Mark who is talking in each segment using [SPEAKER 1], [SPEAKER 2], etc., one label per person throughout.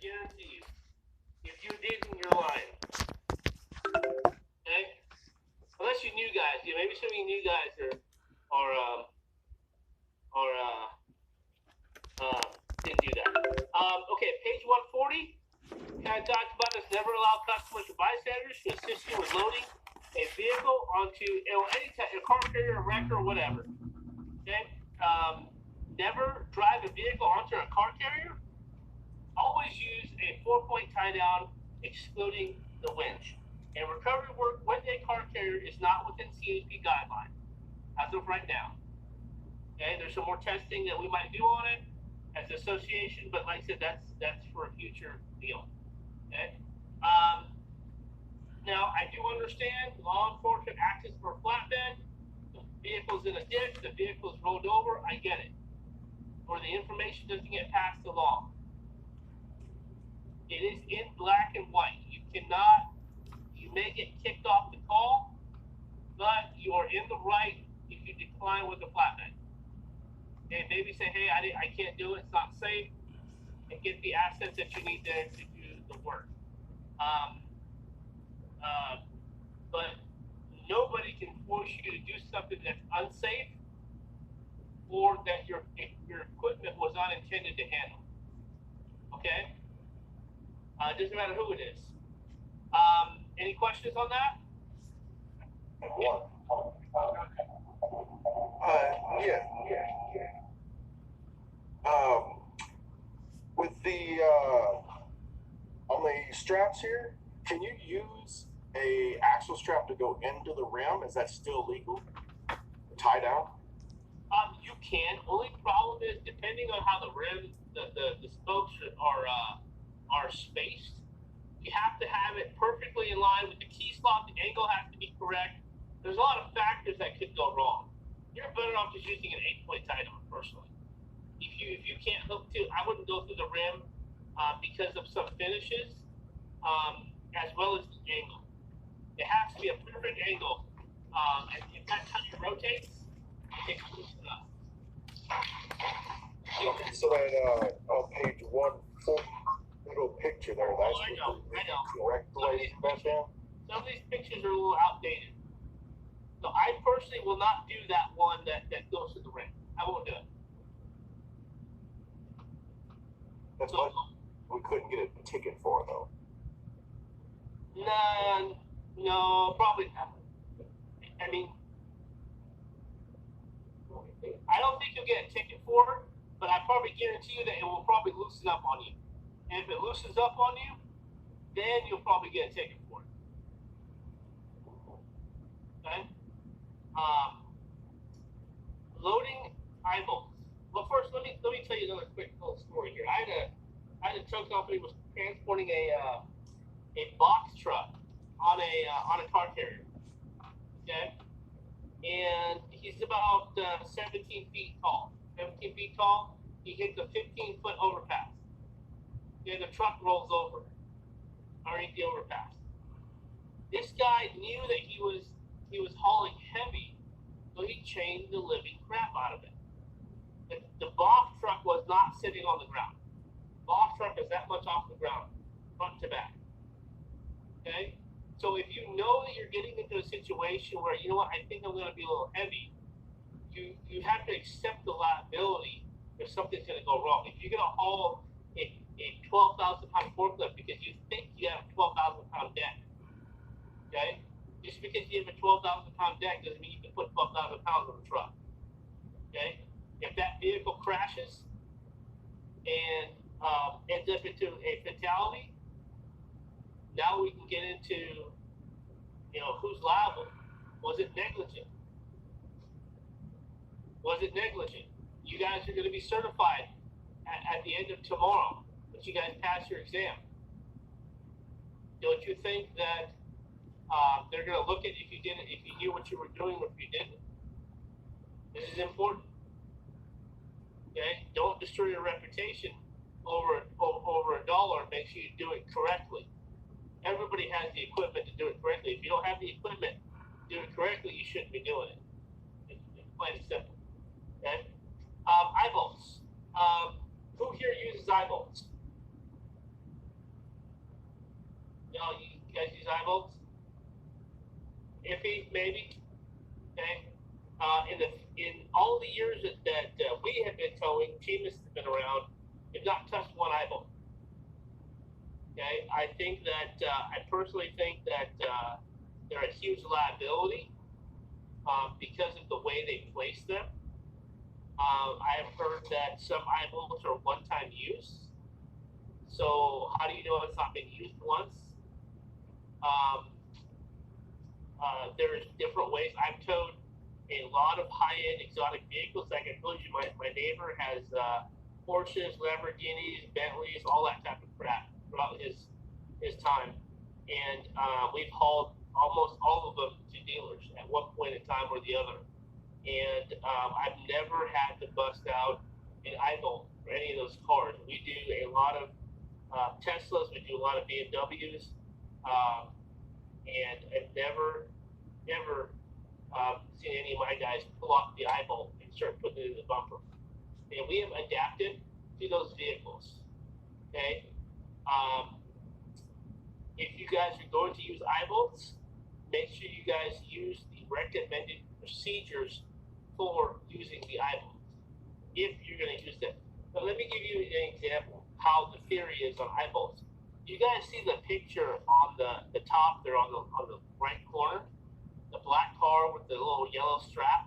[SPEAKER 1] guarantee you. If you didn't, you're lying. Okay? Unless you new guys. Yeah, maybe some of you new guys didn't do that. Okay, page 140. Kind of talked about this. Never allow customers or bystanders to assist you with loading a vehicle onto any type of car carrier, a wrecker, or whatever. Okay? Never drive a vehicle onto a car carrier. Always use a 4-point tie down, excluding the winch. And recovery work with a car carrier is not within CHP guidelines as of right now. Okay, there's some more testing that we might do on it as an association, but like I said, that's for a future deal. Okay. Now I do understand law enforcement access for a flatbed. The vehicle's in a ditch. The vehicle's rolled over. I get it. Or the information doesn't get passed along. It is in black and white. You cannot. You may get kicked off the call, but you are in the right if you decline with the flatbed. And maybe say, hey, I can't do it. It's not safe. And get the assets that you need there to do the work. But nobody can force you to do something that's unsafe or that your equipment was not intended to handle. Okay? It doesn't matter who it is. Any questions on that?
[SPEAKER 2] Yeah. With the on the straps here, can you use a axle strap to go into the rim? Is that still legal? Tie down?
[SPEAKER 1] You can. Only problem is depending on how the rim, the spokes are spaced. You have to have it perfectly in line with the key slot. The angle has to be correct. There's a lot of factors that could go wrong. You're better off just using an 8-point tie down personally. If you can't hook to, I wouldn't go through the rim because of some finishes, as well as the angle. It has to be a perfect angle, and if that time it rotates, it's loose enough.
[SPEAKER 2] Okay, so that on page 140, little picture there, that's
[SPEAKER 1] I know.
[SPEAKER 2] correct way back down.
[SPEAKER 1] Some of these pictures are a little outdated. So I personally will not do that one that goes to the rim. I won't do it.
[SPEAKER 2] That's what we couldn't get a ticket for, though.
[SPEAKER 1] No, probably not. I mean, I don't think you'll get a ticket for it, but I probably guarantee you that it will probably loosen up on you. And if it loosens up on you, then you'll probably get a ticket for it. Okay? Loading eye bolts. Well, first let me tell you another quick little story here. I had a truck company was transporting a box truck on a car carrier. Okay, and he's about 17 feet tall. 17 feet tall. He hits a 15-foot overpass. Okay, the truck rolls over underneath the overpass. This guy knew that he was hauling heavy, so he chained the living crap out of it. The box truck was not sitting on the ground. The box truck is that much off the ground, front to back. Okay? So if you know that you're getting into a situation where, you know what, I think I'm going to be a little heavy, you have to accept the liability if something's going to go wrong. If you're going to haul a 12,000-pound forklift because you think you have a 12,000-pound deck, okay? Just because you have a 12,000-pound deck doesn't mean you can put 12,000 pounds on the truck, okay? If that vehicle crashes and ends up into a fatality, now we can get into, who's liable. Was it negligent? Was it negligent? You guys are going to be certified at the end of tomorrow, once you guys pass your exam. Don't you think that they're going to look at if you did it, if you knew what you were doing, or if you didn't? This is important. Okay? Don't destroy your reputation over $1. Make sure you do it correctly. Everybody has the equipment to do it correctly. If you don't have the equipment to do it correctly, you shouldn't be doing it. It's plain and simple. Okay? Eye bolts. Who here uses eye bolts? eye bolts? Iffy, maybe. Okay. In all the years that we have been towing, Chimas has been around, they've not touched one eye bolt. Okay. I think that I personally think that they're a huge liability because of the way they place them. I have heard that some eye bolts are one-time use. So how do you know it's not been used once? There's different ways. I've towed a lot of high-end exotic vehicles. Like I told you, my neighbor has Porsches, Lamborghinis, Bentleys, all that type of crap throughout his time. And we've hauled almost all of them to dealers at one point in time or the other. And I've never had to bust out an eye bolt for any of those cars. We do a lot of Teslas, we do a lot of BMWs, and I've never seen any of my guys pull off the eye bolt and start putting it in the bumper. And we have adapted to those vehicles. Okay. If you guys are going to use eye bolts, make sure you guys use the recommended procedures for using the eye bolts, if you're going to use them. But let me give you an example how the theory is on eye bolts. You guys see the picture on the top there on the right corner? The black car with the little yellow strap.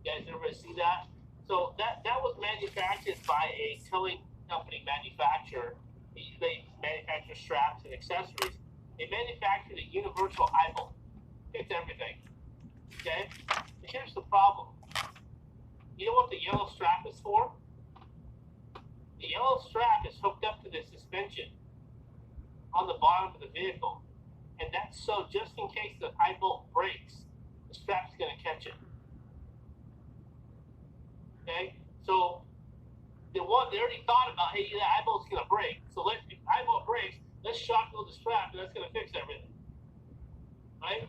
[SPEAKER 1] You guys ever see that? So that was manufactured by a towing company manufacturer. They manufacture straps and accessories. They manufactured a universal eye bolt. Fits everything. Okay? But here's the problem. You know what the yellow strap is for? The yellow strap is hooked up to the suspension on the bottom of the vehicle. And that's so just in case the eye bolt breaks, the strap's going to catch it. Okay? So they already thought about, hey, the eye bolt's going to break. So if the eye bolt breaks, let's shock load the strap, and that's going to fix everything. Right?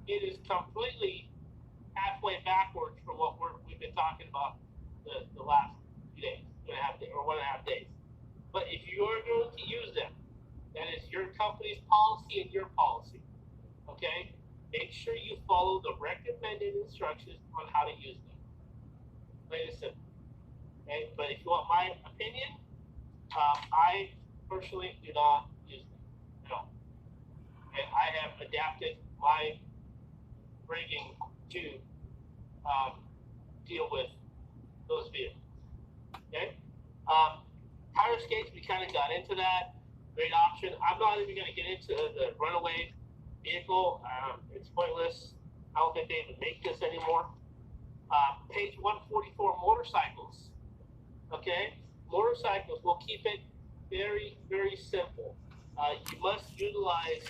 [SPEAKER 1] It is completely halfway backwards from what we've been talking about the last few days, 1.5 days. But if you are going to use them, that is your company's policy and your policy. Okay? Make sure you follow the recommended instructions on how to use them. Plain and simple. Okay? But if you want my opinion, I personally do not use them at all. And I have adapted my rigging to deal with those vehicles. Okay? Tire skates, we kind of got into that. Great option. I'm not even going to get into the runaway vehicle. It's pointless. I don't think they even make this anymore. Page 144, motorcycles. Okay? Motorcycles, we'll keep it very, very simple. You must utilize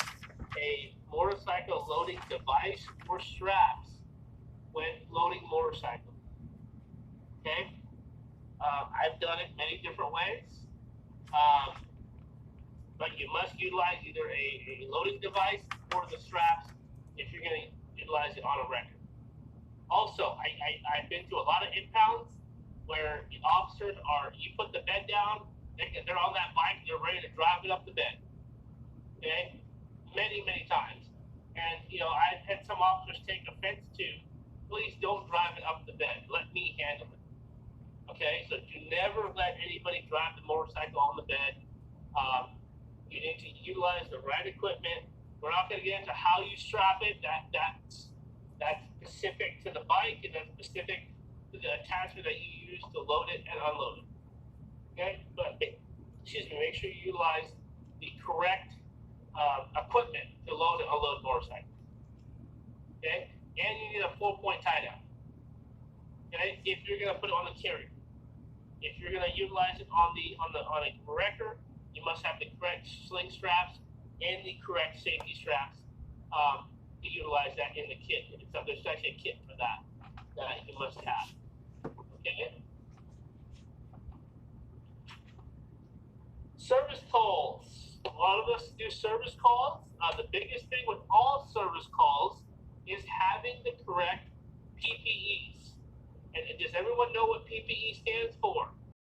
[SPEAKER 1] a motorcycle loading device or straps when loading motorcycles. Okay? I've done it many different ways. But you must utilize either a loading device or the straps if you're going to utilize it on a record. Also, I've been to a lot of impounds where the officers you put the bed down, they're on that bike, they're ready to drive it up the bed. Okay? Many, many times. And, I've had some officers take offense to, please don't drive it up the bed. Let me handle it. Okay? So do never let anybody drive the motorcycle on the bed. You need to utilize the right equipment. We're not going to get into how you strap it. That's specific to the bike, and that's specific to the attachment that you use to load it and unload it. Okay? But, make sure you utilize the correct equipment to load and unload motorcycles. Okay? And you need a 4-point tie down. Okay? If you're going to put it on the carrier. If you're going to utilize it on a wrecker, you must have the correct sling straps and the correct safety straps to utilize that in the kit. There's actually a kit for that you must have. Okay. Service calls. A lot of us do service calls. The biggest thing with all service calls is having the correct PPEs. And does everyone know what PPE stands for?